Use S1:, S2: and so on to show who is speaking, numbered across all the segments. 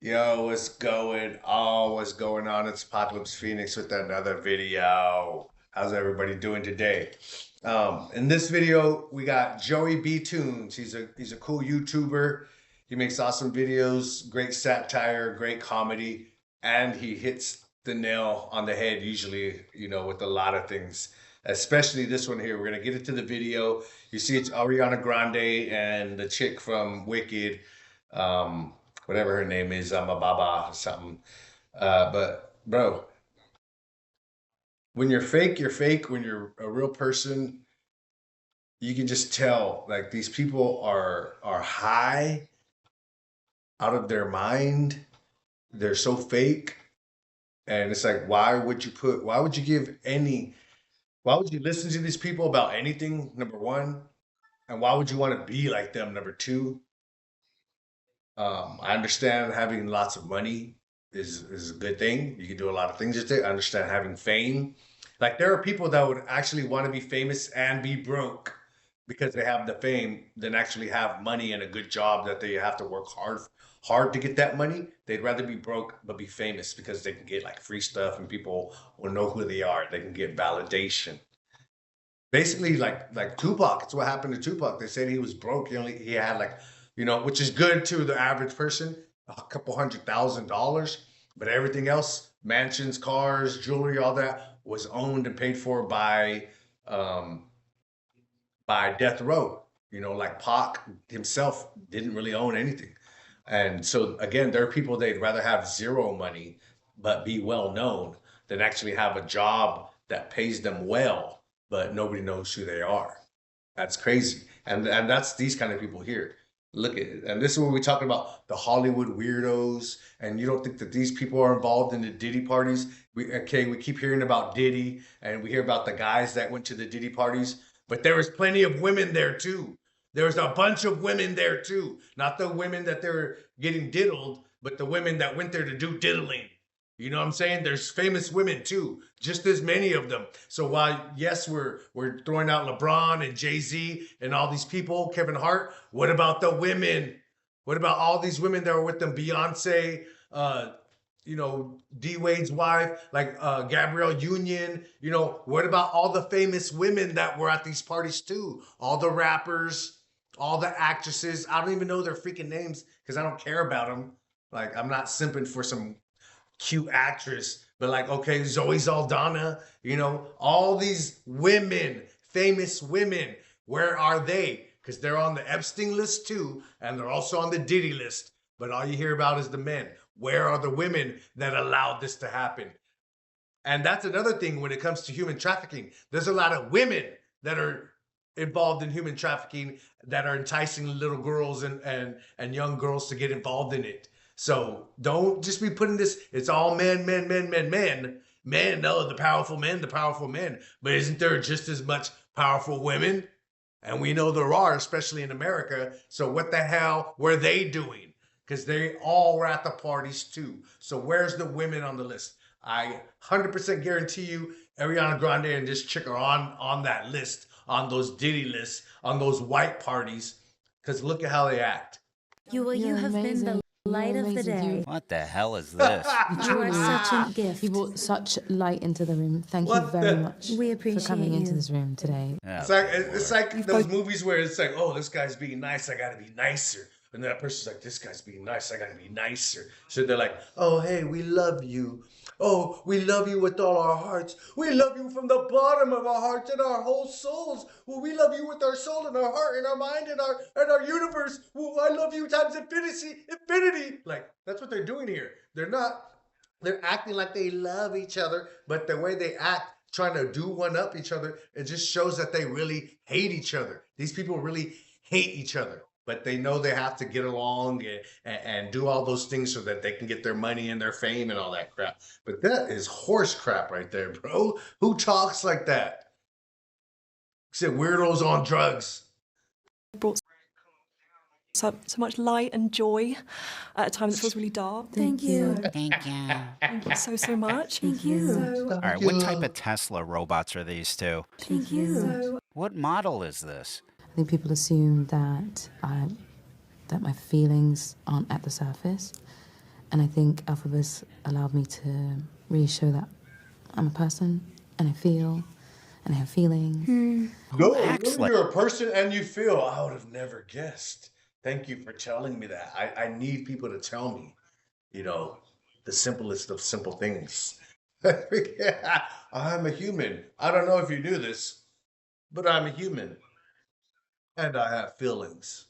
S1: Yo, what's going on? What's going on? It's Apocalypse Phoenix with another video. How's everybody doing today? In this video, we got Joey B Tunes. He's a cool YouTuber. He makes awesome videos, great satire, great comedy, and he hits the nail on the head usually, with a lot of things. Especially this one here. We're gonna get into the video. You see it's Ariana Grande and the chick from Wicked. Whatever her name is, I'm a Baba or something. But bro, when you're fake, you're fake. When you're a real person, you can just tell. Like these people are high, out of their mind. They're so fake, and it's like, Why would you give any? Why would you listen to these people about anything? Number one, and why would you want to be like them? Number two, I understand having lots of money is a good thing. You can do a lot of things with it. I understand having fame. Like there are people that would actually want to be famous and be broke because they have the fame, than actually have money and a good job that they have to work hard to get that money. They'd rather be broke but be famous because they can get like free stuff and people will know who they are. They can get validation. Basically, like Tupac. It's what happened to Tupac. They said he was broke. He had like, which is good to the average person, a couple $100,000, but everything else, mansions, cars, jewelry, all that was owned and paid for um by Death Row. Like Pac himself didn't really own anything. And so again, there are people they'd rather have zero money but be well known than actually have a job that pays them well, but nobody knows who they are. That's crazy. And that's these kind of people here. Look at it. And this is what we're talking about, the Hollywood weirdos. And you don't think that these people are involved in the Diddy parties? We keep hearing about Diddy and we hear about the guys that went to the Diddy parties, but there was plenty of women there too. There was a bunch of women there too. Not the women that they're getting diddled, but the women that went there to do diddling. You know what I'm saying? There's famous women too, just as many of them. So while yes, we're throwing out LeBron and Jay-Z and all these people, Kevin Hart, what about the women? What about all these women that were with them? Beyonce, D Wade's wife, like Gabrielle Union. What about all the famous women that were at these parties too? All the rappers, all the actresses. I don't even know their freaking names because I don't care about them. Like I'm not simping for some cute actress, but like, okay, Zoe Saldana, all these women, famous women, where are they? Because they're on the Epstein list too, and they're also on the Diddy list. But all you hear about is the men. Where are the women that allowed this to happen? And that's another thing when it comes to human trafficking. There's a lot of women that are involved in human trafficking that are enticing little girls and young girls to get involved in it. So don't just be putting this, it's all men, men, men, men, men. Men, no, the powerful men, the powerful men. But isn't there just as much powerful women? And we know there are, especially in America. So what the hell were they doing? Because they all were at the parties too. So where's the women on the list? I 100% guarantee you Ariana Grande and this chick are on that list, on those Diddy lists, on those white parties. Because look at how they act.
S2: You have been the light of the day.
S3: What the hell is this?
S2: You are such a gift.
S4: You brought such light into the room. Thank you
S1: What
S4: very
S1: the-
S4: much
S2: We appreciate
S4: for coming into
S2: you.
S4: this room today.
S1: It's like those movies where it's like, oh, this guy's being nice, I gotta be nicer. And that person's like, this guy's being nice, I gotta be nicer. So they're like, oh, hey, we love you. Oh, we love you with all our hearts. We love you from the bottom of our hearts and our whole souls. Well, we love you with our soul and our heart and our mind and our universe. Well, I love you times infinity. Like, that's what they're doing here. They're acting like they love each other, but the way they act, trying to do one up each other, it just shows that they really hate each other. These people really hate each other, but they know they have to get along and do all those things so that they can get their money and their fame and all that crap. But that is horse crap right there, bro. Who talks like that? Except weirdos on drugs.
S5: Brought so much light and joy at a time that feels really dark.
S2: Thank you.
S3: Thank you.
S5: Thank you so much.
S2: Thank you.
S3: All right, what type of Tesla robots are these two?
S2: Thank you.
S3: What model is this?
S4: I think people assume that that my feelings aren't at the surface, And I think Alphabus allowed me to really show that I'm a person and I feel and I have feelings.
S1: No,
S3: Excellent.
S1: you're a person and you feel. I would have never guessed. Thank you for telling me that. I need people to tell me, you know, the simplest of simple things. I'm a human. I don't know if you knew this, but I'm a human and I have feelings.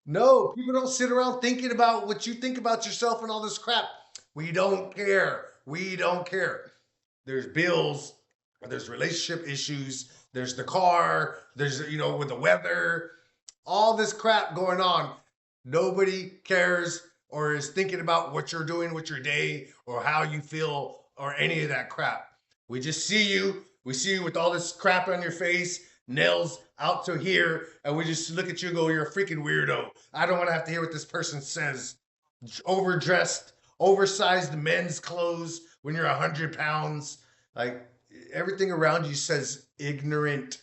S1: No, people don't sit around thinking about what you think about yourself and all this crap. We don't care. We don't care. There's bills, there's relationship issues, there's the car, there's, you know, with the weather, all this crap going on. Nobody cares or is thinking about what you're doing with your day or how you feel or any of that crap. We just see you. We see you with all this crap on your face, nails out to here, and we just look at you and go, you're a freaking weirdo. I don't want to have to hear what this person says. Overdressed, oversized men's clothes when you're 100 pounds. Like, everything around you says ignorant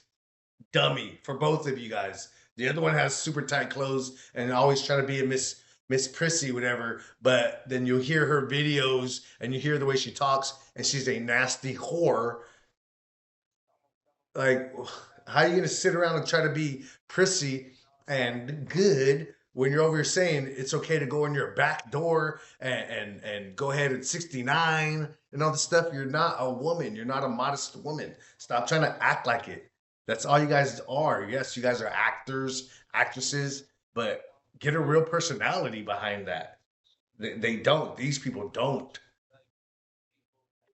S1: dummy for both of you guys. The other one has super tight clothes and always try to be a Miss Prissy, whatever. But then you'll hear her videos and you hear the way she talks, and she's a nasty whore. Like, how are you gonna sit around and try to be prissy and good when you're over here saying it's okay to go in your back door and go ahead at 69 and all this stuff? You're not a woman. You're not a modest woman. Stop trying to act like it. That's all you guys are. Yes, you guys are actors, actresses, but get a real personality behind that. They don't. These people don't.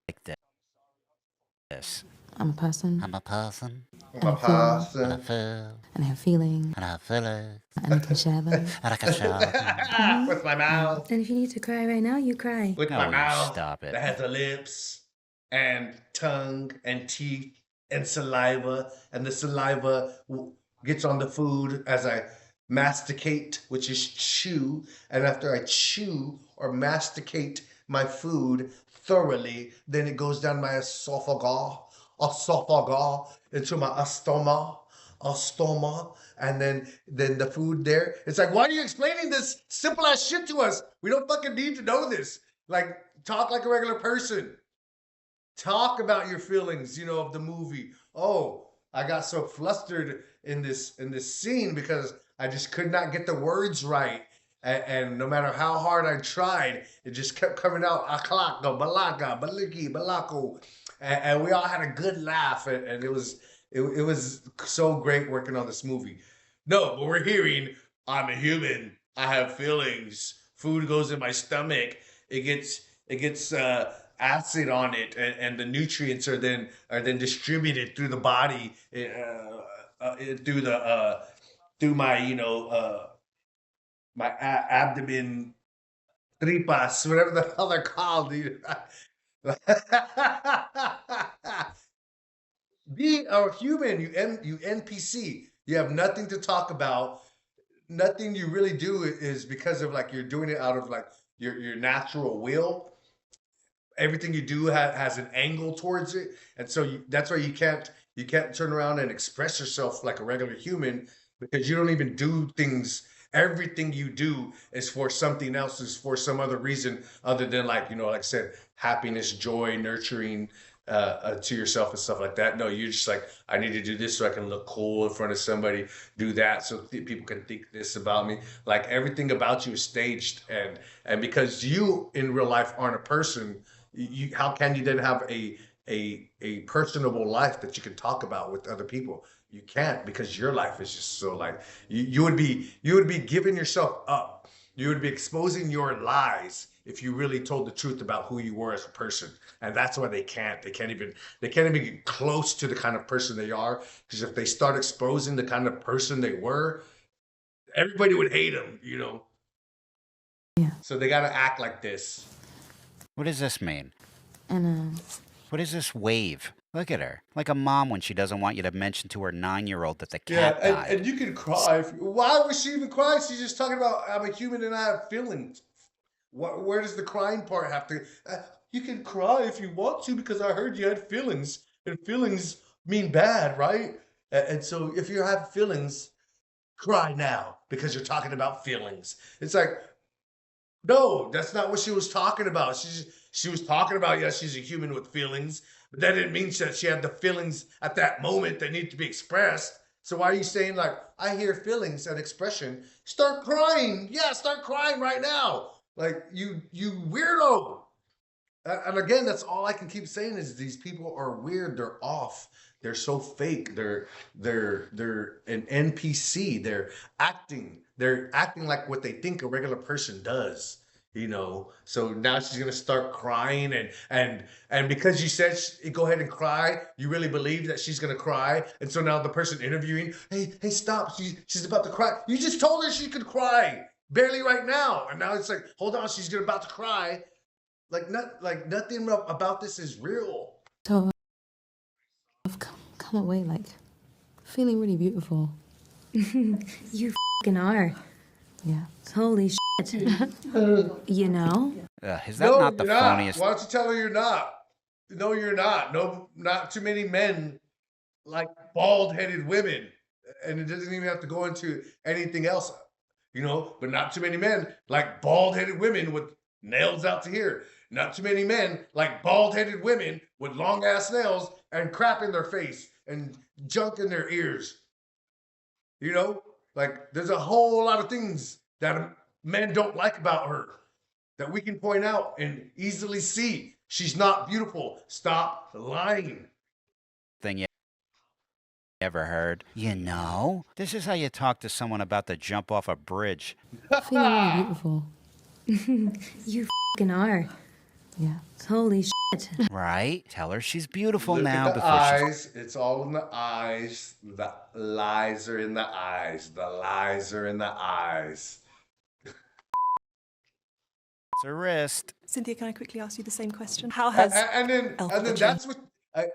S3: Like this.
S4: I'm a person
S3: I'm a person.
S1: I'm a
S4: I feel.
S1: person.
S3: And I feel.
S4: and I have feelings
S3: And I feel it.
S4: and I can share them.
S3: And I can shout.
S1: With my mouth.
S2: And if you need to cry right now, you cry.
S1: With my
S3: No,
S1: mouth.
S3: stop it.
S1: That has the lips and tongue and teeth and saliva. And the saliva gets on the food as I masticate, which is chew. And after I chew or masticate my food thoroughly, then it goes down my esophagus, into my stoma, and then the food there. It's like, why are you explaining this simple ass shit to us? We don't fucking need to know this. Like, talk like a regular person. Talk about your feelings, you know, of the movie. Oh, I got so flustered in this scene because I just could not get the words right. And no matter how hard I tried, it just kept coming out, aklaka, balaka, baliki, balako. And we all had a good laugh, and it was so great working on this movie. No, but we're hearing, I'm a human, I have feelings, food goes in my stomach, it gets acid on it, and the nutrients are then distributed through the body, through my, you know, my abdomen, tripas, whatever the hell they're called, dude. Be a human, you NPC. You have nothing to talk about. Nothing you really do is because of, like, you're doing it out of, like, your natural will. Everything you do has an angle towards it, and so that's why you can't turn around and express yourself like a regular human, because you don't even do things. Everything you do is for something else, is for some other reason other than, like, you know, like I said, happiness, joy, nurturing to yourself and stuff like that. No, you're just like, I need to do this so I can look cool in front of somebody, do that so people can think this about me. Like, everything about you is staged, and because you in real life aren't a person, how can you then have a personable life that you can talk about with other people? You can't, because your life is just so, like, you would be giving yourself up. You would be exposing your lies if you really told the truth about who you were as a person. And that's why they can't even get close to the kind of person they are, because if they start exposing the kind of person they were, everybody would hate them, you know.
S4: Yeah.
S1: So they got to act like this.
S3: What does this mean?
S4: And
S3: What is this wave? Look at her. Like a mom when she doesn't want you to mention to her 9-year-old that the cat died.
S1: And you can cry. Why would she even cry? She's just talking about, I'm a human and I have feelings. Where does the crying part have to? You can cry if you want to, because I heard you had feelings, and feelings mean bad, right? And so if you have feelings, cry now because you're talking about feelings. It's like, no, that's not what she was talking about. She was talking about, yes, she's a human with feelings, but that didn't mean that she had the feelings at that moment that need to be expressed. So why are you saying like, I hear feelings and expression? Start crying. Yeah, start crying right now. Like you weirdo. And again, that's all I can keep saying is these people are weird. They're off. They're so fake. They're an NPC. They're acting. They're acting like what they think a regular person does. You know. So now she's gonna start crying, and because you said go ahead and cry, you really believe that she's gonna cry, and so now the person interviewing, hey, stop. She's about to cry. You just told her she could cry barely right now, and now it's like, hold on, she's about to cry. Like nothing about this is real.
S4: So I've come away like feeling really beautiful.
S2: You f***ing are.
S4: Yeah.
S2: Holy shit. You know?
S3: Is that not the
S1: you're
S3: funniest?
S1: Why don't you tell her you're not? No, you're not. No, not too many men like bald-headed women. And it doesn't even have to go into anything else, you know, but not too many men like bald-headed women with nails out to here. Not too many men like bald-headed women with long-ass nails and crap in their face and junk in their ears. You know, like there's a whole lot of things that men don't like about her that we can point out and easily see. She's not beautiful. Stop lying.
S3: Thing you ever heard? You know, this is how you talk to someone about to jump off a bridge.
S4: Feeling really beautiful.
S2: You f***ing are.
S4: Yeah.
S2: Holy shit.
S3: Right? Tell her she's beautiful
S1: Look
S3: now
S1: at the
S3: before she's...
S1: eyes. It's all in the eyes. The lies are in the eyes. The lies are in the eyes.
S3: It's her wrist.
S5: Cynthia, can I quickly ask you the same question? How has
S1: And then
S5: Elton
S1: that's what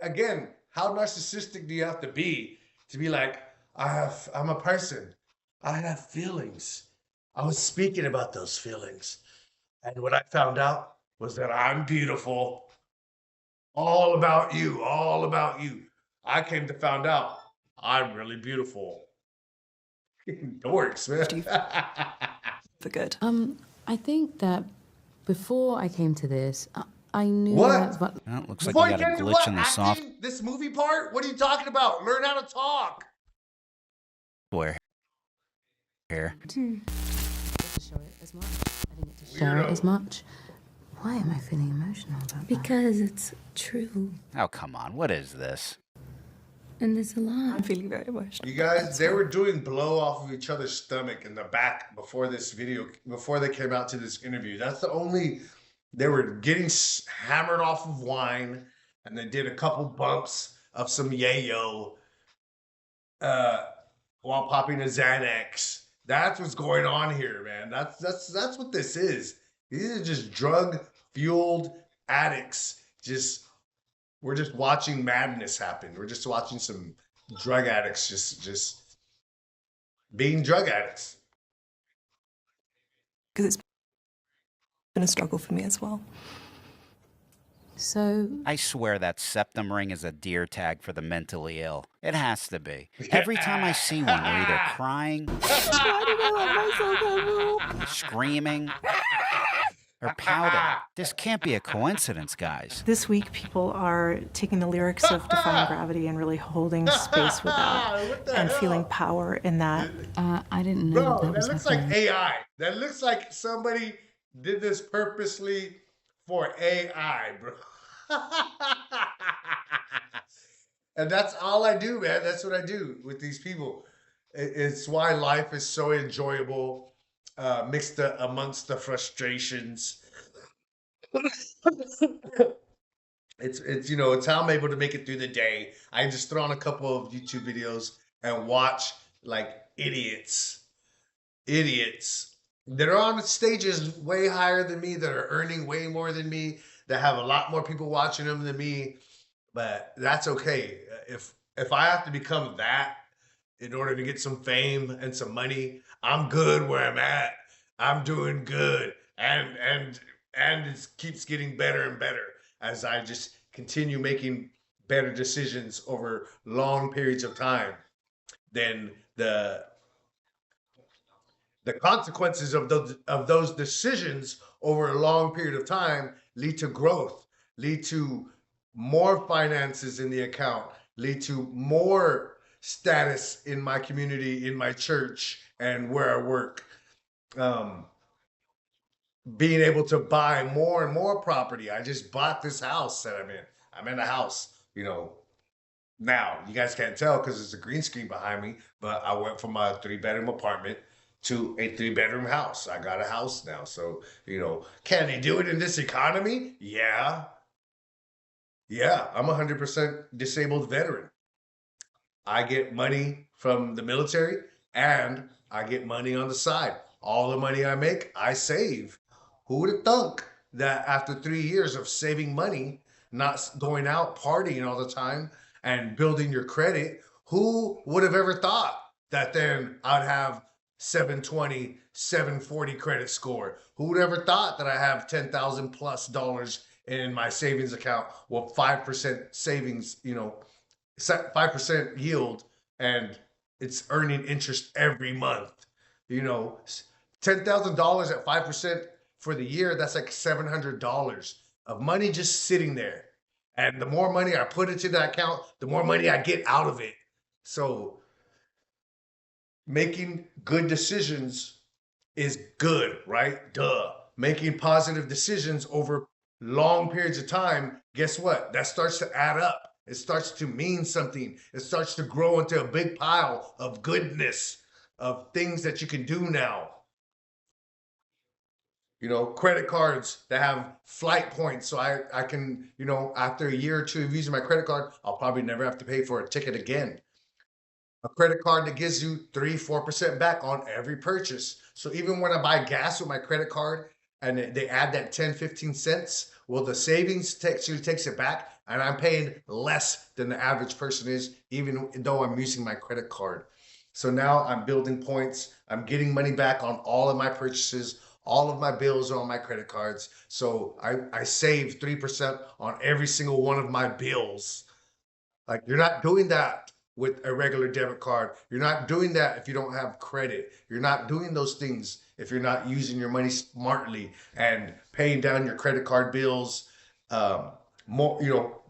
S1: again. How narcissistic do you have to be like, I'm a person. I have feelings. I was speaking about those feelings, and what I found out was that I'm beautiful. All about you. All about you. I came to find out I'm really beautiful. Dorks, man.
S5: for good?
S4: I think that before I came to this, I knew
S1: What?
S4: that, but
S3: Well, it looks like
S1: Before
S3: we
S1: you
S3: got a
S1: get to
S3: glitch
S1: what?
S3: in the software
S1: Acting? This movie part? What are you talking about? Learn how to talk.
S3: here.
S4: to show it as much. I didn't get to share it as much. Why am I feeling emotional about that?
S2: Because it's true.
S3: Oh, come on. What is this?
S2: And there's a lot.
S5: I'm feeling very emotional.
S1: You guys, they were doing blow off of each other's stomach in the back before this video, before they came out to this interview. That's the only, they were getting hammered off of wine, and they did a couple bumps of some yayo while popping a Xanax. That's what's going on here, man. That's what this is. These are just drug-fueled addicts. We're just watching madness happen. We're just watching some drug addicts just being drug addicts.
S5: Because it's been a struggle for me as well.
S4: So
S3: I swear that septum ring is a deer tag for the mentally ill. It has to be. Every time I see one, they're either crying, screaming, or pouting. This can't be a coincidence, guys.
S6: This week, people are taking the lyrics of Defying Gravity and really holding space with that
S1: What the
S6: and
S1: hell?
S6: feeling power in that.
S4: I didn't know
S1: Bro,
S4: that was
S1: that looks
S4: happening.
S1: like AI. That looks like somebody did this purposely for AI, bro. And that's all I do, man. That's what I do with these people. It's why life is so enjoyable, mixed amongst the frustrations. It's you know, it's how I'm able to make it through the day. I just throw on a couple of YouTube videos and watch like idiots that are on stages way higher than me, that are earning way more than me, that have a lot more people watching them than me. But that's okay. If I have to become that in order to get some fame and some money, I'm good where I'm at. I'm doing good, and it keeps getting better and better as I just continue making better decisions over long periods of time than the The consequences of those decisions over a long period of time lead to growth, lead to more finances in the account, lead to more status in my community, in my church, and where I work. Um, Being able to buy more and more property. I just bought this house that I'm in. I'm in a house, you know. Now, you guys can't tell because there's a green screen behind me, but I went from a 3-bedroom apartment to a 3-bedroom house. I got a house now. So, you know, can they do it in this economy? Yeah. Yeah, I'm a 100% disabled veteran. I get money from the military and I get money on the side. All the money I make, I save. Who would have thunk that after 3 years of saving money, not going out partying all the time and building your credit, who would have ever thought that then I'd have 720, 740 credit score? Who would ever thought that I have $10,000+ in my savings account with 5% savings, you know, 5% yield, and it's earning interest every month. You know, $10,000 at 5% for the year, that's like $700 of money just sitting there. And the more money I put into that account, the more money I get out of it. So making good decisions is good, right? Duh. Making positive decisions over long periods of time, guess what? That starts to add up. It starts to mean something. It starts to grow into a big pile of goodness, of things that you can do now. You know, credit cards that have flight points. So I can, you know, after a year or two of using my credit card, I'll probably never have to pay for a ticket again. A credit card that gives you 3-4% back on every purchase. So even when I buy gas with my credit card and they add that 10-15 cents, well, the savings actually takes it back and I'm paying less than the average person is, even though I'm using my credit card. So now I'm building points. I'm getting money back on all of my purchases. All of my bills are on my credit cards. So I save 3% on every single one of my bills. Like, you're not doing that with a regular debit card. You're not doing that if you don't have credit. You're not doing those things if you're not using your money smartly and paying down your credit card bills, more, you know,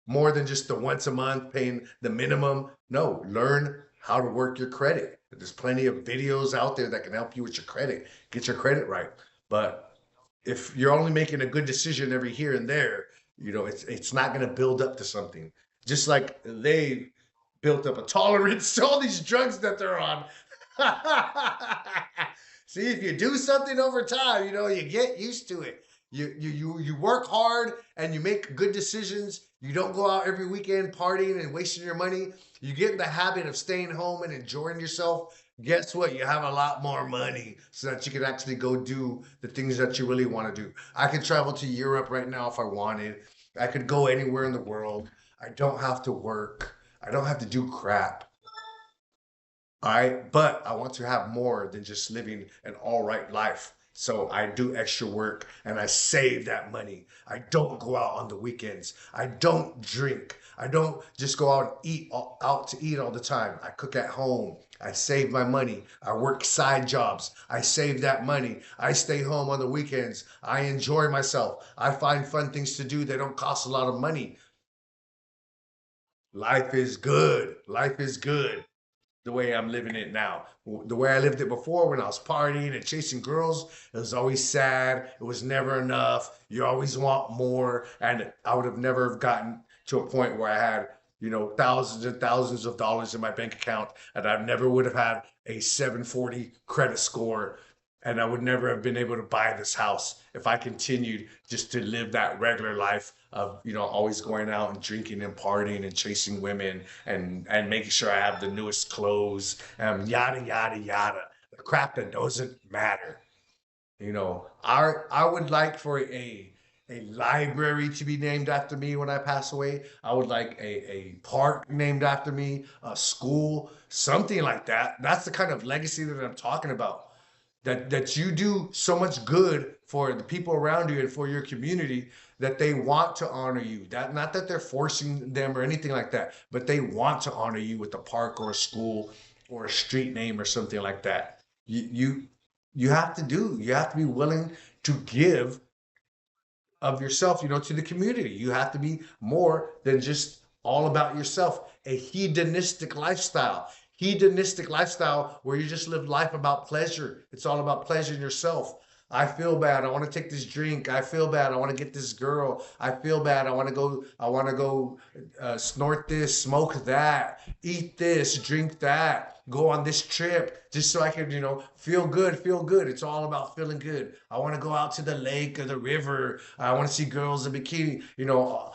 S1: more than just the once a month paying the minimum. No, learn how to work your credit. There's plenty of videos out there that can help you with your credit, get your credit right. But if you're only making a good decision every here and there, you know, it's not going to build up to something. Just like they built up a tolerance to all these drugs that they're on. See, if you do something over time, you know, you get used to it. You work hard and you make good decisions. You don't go out every weekend partying and wasting your money. You get in the habit of staying home and enjoying yourself. Guess what? You have a lot more money so that you can actually go do the things that you really want to do. I could travel to Europe right now if I wanted. I could go anywhere in the world. I don't have to work. I don't have to do crap. All right, but I want to have more than just living an all right life. So I do extra work and I save that money. I don't go out on the weekends. I don't drink. I don't just go out and out to eat all the time. I cook at home. I save my money. I work side jobs. I save that money. I stay home on the weekends. I enjoy myself. I find fun things to do that don't cost a lot of money. Life is good. Life is good. The way I'm living it now. The way I lived it before when I was partying and chasing girls, it was always sad. It was never enough. You always want more. And I would have never gotten to a point where I had, you know, thousands and thousands of dollars in my bank account. And I never would have had a 740 credit score. And I would never have been able to buy this house if I continued just to live that regular life of, you know, always going out and drinking and partying and chasing women and making sure I have the newest clothes, yada, yada, yada. The crap that doesn't matter. You know, I would like for a library to be named after me when I pass away. I would like a park named after me, a school, something like that. That's the kind of legacy that I'm talking about. That you do so much good for the people around you and for your community that they want to honor you. That not that they're forcing them or anything like that, but they want to honor you with a park or a school or a street name or something like that. you have to do. You have to be willing to give of yourself, to the community. You have to be more than just all about yourself. A hedonistic lifestyle. Hedonistic lifestyle where you just live life about pleasure. It's all about pleasuring yourself. I feel bad. I want to take this drink. I feel bad. I want to get this girl. I feel bad. I want to go snort this, smoke that, eat this, drink that, go on this trip just so I can, feel good, feel good. It's all about feeling good. I want to go out to the lake or the river. I want to see girls in bikini.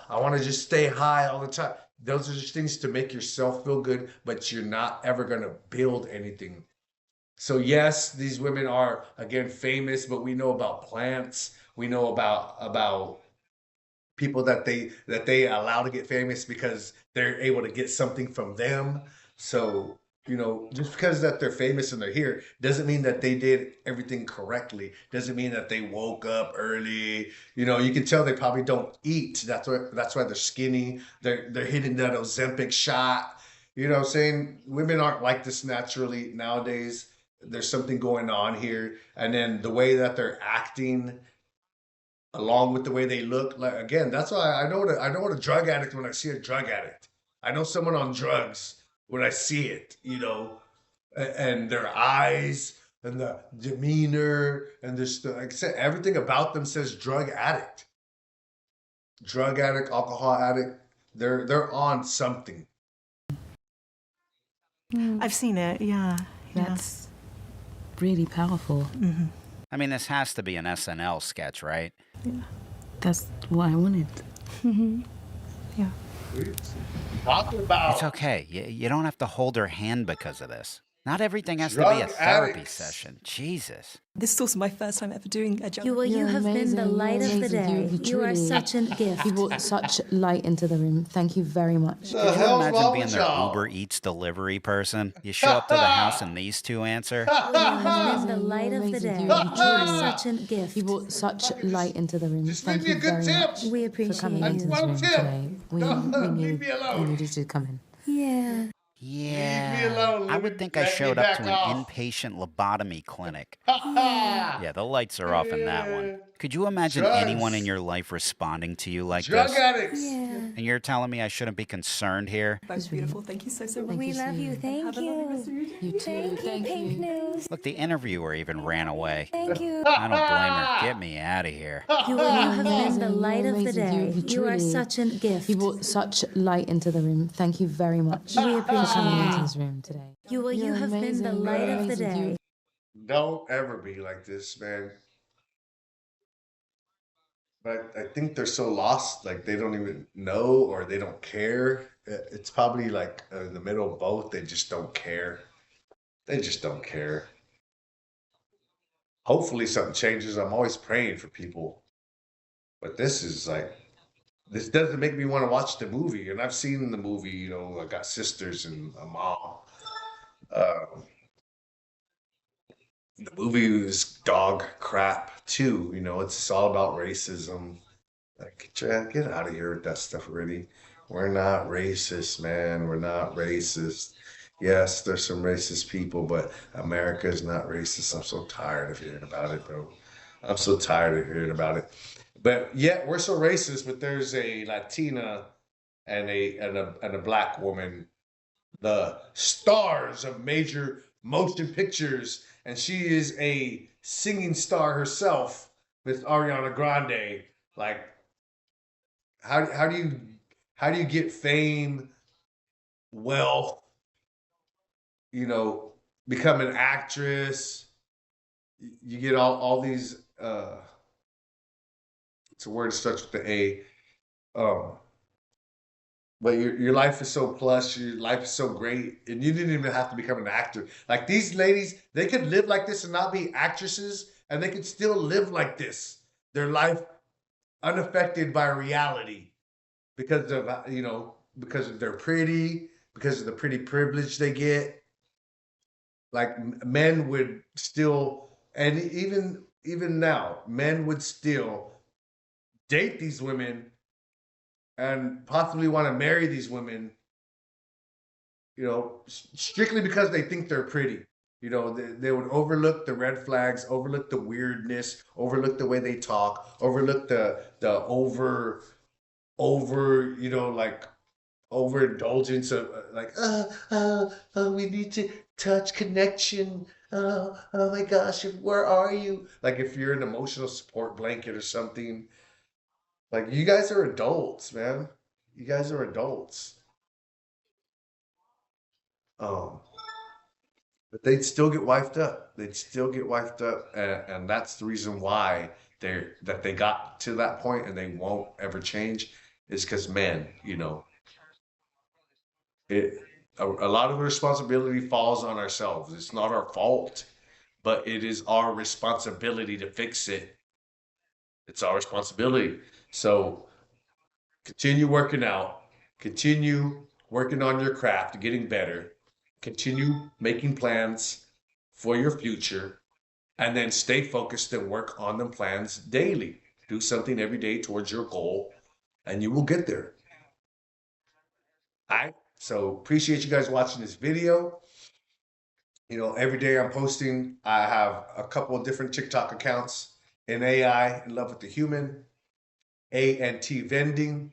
S1: I want to just stay high all the time. Those are just things to make yourself feel good, but you're not ever going to build anything. So yes, these women are, again, famous, but we know about plants. We know about people that they allow to get famous because they're able to get something from them. So, just because that they're famous and they're here doesn't mean that they did everything correctly. Doesn't mean that they woke up early. You can tell they probably don't eat. That's why they're skinny. They're hitting that Ozempic shot. You know what I'm saying? Women aren't like this naturally nowadays. There's something going on here. And then the way that they're acting along with the way they look, like, again, that's why I know what a drug addict when I see a drug addict. I know someone on drugs when I see it, and their eyes and the demeanor and this, like I said, everything about them says drug addict, alcohol addict. They're on something.
S6: I've seen it, yeah.
S4: That's really powerful.
S3: I mean, this has to be an SNL sketch, right?
S4: That's what I wanted.
S6: Yeah.
S1: Talking about
S3: It's okay. You don't have to hold her hand because of this. Not everything has to be a
S1: Drug
S3: therapy
S1: addicts.
S3: session. Jesus.
S5: This is also my first time ever doing a jump.
S2: You
S4: You're
S2: have been the
S4: amazing.
S2: light
S4: You're
S2: of the
S4: amazing.
S2: day. You are
S4: truly-
S2: such a gift.
S4: You brought such light into the room. Thank you very much.
S1: the
S3: Could you
S1: hell's
S3: imagine
S1: wrong
S3: being
S1: with
S3: their
S1: y'all?
S3: Uber Eats delivery person? You show up to the house and these two answer.
S2: You have been the
S4: You're
S2: light of the
S4: amazing.
S2: day.
S4: You're
S2: You are
S4: truly-
S2: such a gift.
S4: You brought such light into the room.
S1: Just
S4: Thank
S1: leave me
S4: you
S1: a good
S4: very
S1: tip.
S4: much
S2: We
S4: for
S2: appreciate
S4: coming into
S2: you.
S4: this room
S1: One tip.
S4: today.
S1: Don't leave me alone.
S4: We needed you to come in.
S2: Yeah.
S3: Yeah.
S1: alone.
S3: I
S1: Let
S3: would
S1: me
S3: think I
S1: back me
S3: showed up
S1: back
S3: to an
S1: off.
S3: inpatient lobotomy clinic. Yeah, the lights are off in that one. Could you imagine
S1: Drugs.
S3: anyone in your life responding to you like
S1: Drug
S3: this?
S1: addicts.
S2: Yeah.
S3: And you're telling me I shouldn't be concerned here?
S5: Both beautiful. Thank you so much.
S4: Thank
S2: We
S4: you,
S2: love you.
S4: Sue.
S2: Thank
S5: Have a lovely rest of
S2: you.
S5: your day.
S4: You too.
S2: Thank you,
S4: Thank
S2: Pink
S4: you.
S2: News.
S3: Look, the interviewer even ran away.
S2: Thank you.
S3: I don't blame her. Get me out of here.
S2: You have been the
S4: Amazing.
S2: light
S4: You're
S2: of the
S4: amazing.
S2: day.
S4: You
S2: You are
S4: truly-
S2: such a gift.
S4: You brought such light into the room. Thank you very much
S2: We
S4: for coming
S2: appreciate
S4: into
S2: you.
S4: this room today.
S2: You
S4: You're
S2: have been the
S4: amazing.
S2: light
S4: You're
S2: of the
S4: amazing.
S2: day.
S1: Don't ever be like this, man. But I think they're so lost, like they don't even know or they don't care. It's probably like in the middle of both. They just don't care. They just don't care. Hopefully something changes. I'm always praying for people. But this doesn't make me want to watch the movie. And I've seen the movie, I got sisters and a mom. The movie was dog crap too. It's all about racism. Like, get out of here with that stuff already. We're not racist, man. We're not racist. Yes, there's some racist people, but America is not racist. I'm so tired of hearing about it, bro. I'm so tired of hearing about it. But yet we're so racist. But there's a Latina and a black woman, the stars of major motion pictures, and she is a singing star herself with Ariana Grande. Like, how do you get fame, wealth, become an actress? You get all these. It's a word that starts with the A. But your life is so plush, your life is so great, and you didn't even have to become an actor. Like these ladies, they could live like this and not be actresses, and they could still live like this. Their life unaffected by reality because of they're pretty, because of the pretty privilege they get. Like men would still, and even now, men would still date these women and possibly want to marry these women, strictly because they think they're pretty. You know, they would overlook the red flags, overlook the weirdness, overlook the way they talk, overlook the over, you know, like overindulgence of like, we need to touch connection. Oh my gosh, where are you? Like if you're an emotional support blanket or something, like you guys are adults, man. You guys are adults. Um, but they'd still get wifed up. They'd still get wifed up, and that's the reason why they got to that point and they won't ever change, is because men, you know, it a lot of the responsibility falls on ourselves. It's not our fault, but it is our responsibility to fix it. It's our responsibility. So continue working out, continue working on your craft, getting better, continue making plans for your future, and then stay focused and work on them plans daily. Do something every day towards your goal, and you will get there. All right. So appreciate you guys watching this video. You know, every day I'm posting. I have a couple of different TikTok accounts. NAI, In Love with the Human. ANT Vending.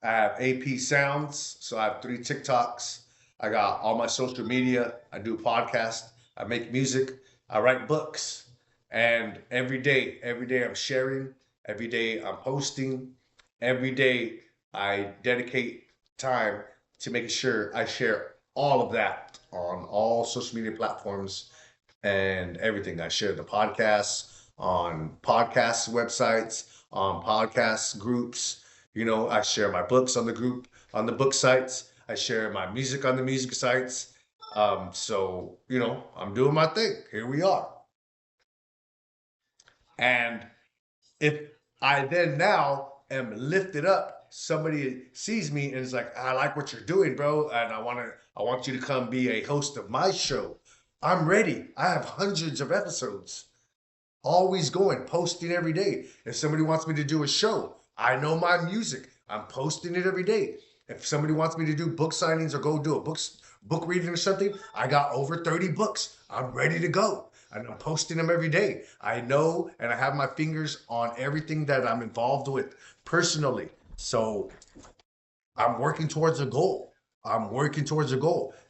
S1: I have AP Sounds. So I have 3 TikToks. I got all my social media. I do a podcast. I make music. I write books. And every day I'm sharing. Every day I'm posting. Every day I dedicate time to making sure I share all of that on all social media platforms and everything. I share the podcasts on podcast websites, on podcast groups. You know, I share my books on the book sites. I share my music on the music sites. So, you know, I'm doing my thing. Here we are. And if I then now am lifted up, somebody sees me and is like, I like what you're doing, bro, and I want you to come be a host of my show. I'm ready. I have hundreds of episodes. Always going, posting every day. If somebody wants me to do a show, I know my music. I'm posting it every day. If somebody wants me to do book signings or go do a book reading or something, I got over 30 books. I'm ready to go. And I'm posting them every day. I know, and I have my fingers on everything that I'm involved with personally. So I'm working towards a goal.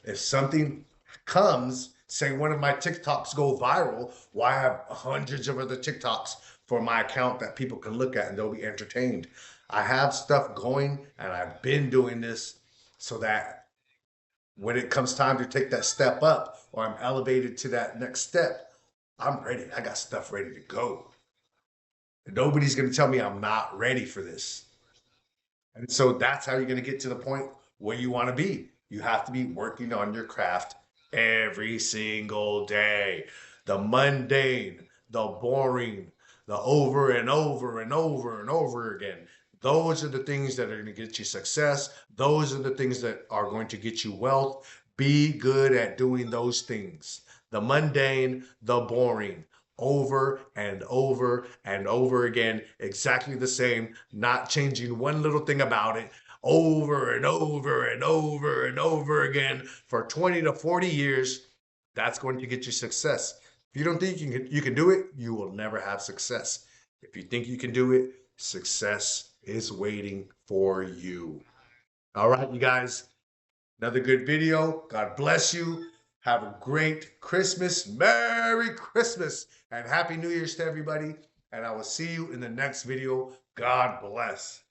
S1: If something comes, say one of my TikToks go viral, well, I have hundreds of other TikToks for my account that people can look at and they'll be entertained. I have stuff going, and I've been doing this so that when it comes time to take that step up, or I'm elevated to that next step, I'm ready. I got stuff ready to go. And nobody's going to tell me I'm not ready for this. And so that's how you're going to get to the point where you want to be. You have to be working on your craft every single day. The mundane, the boring, the over and over and over and over again. Those are the things that are going to get you success. Those are the things that are going to get you wealth. Be good at doing those things. The mundane, the boring, over and over and over again, exactly the same, not changing one little thing about it, over and over and over and over again for 20 to 40 years. That's going to get you success. If you don't think you can do it, you will never have success. If you think you can do it, success is waiting for you. All right, you guys, another good video. God bless you. Have a great Christmas. Merry Christmas and Happy New Year's to everybody. And I will see you in the next video. God bless.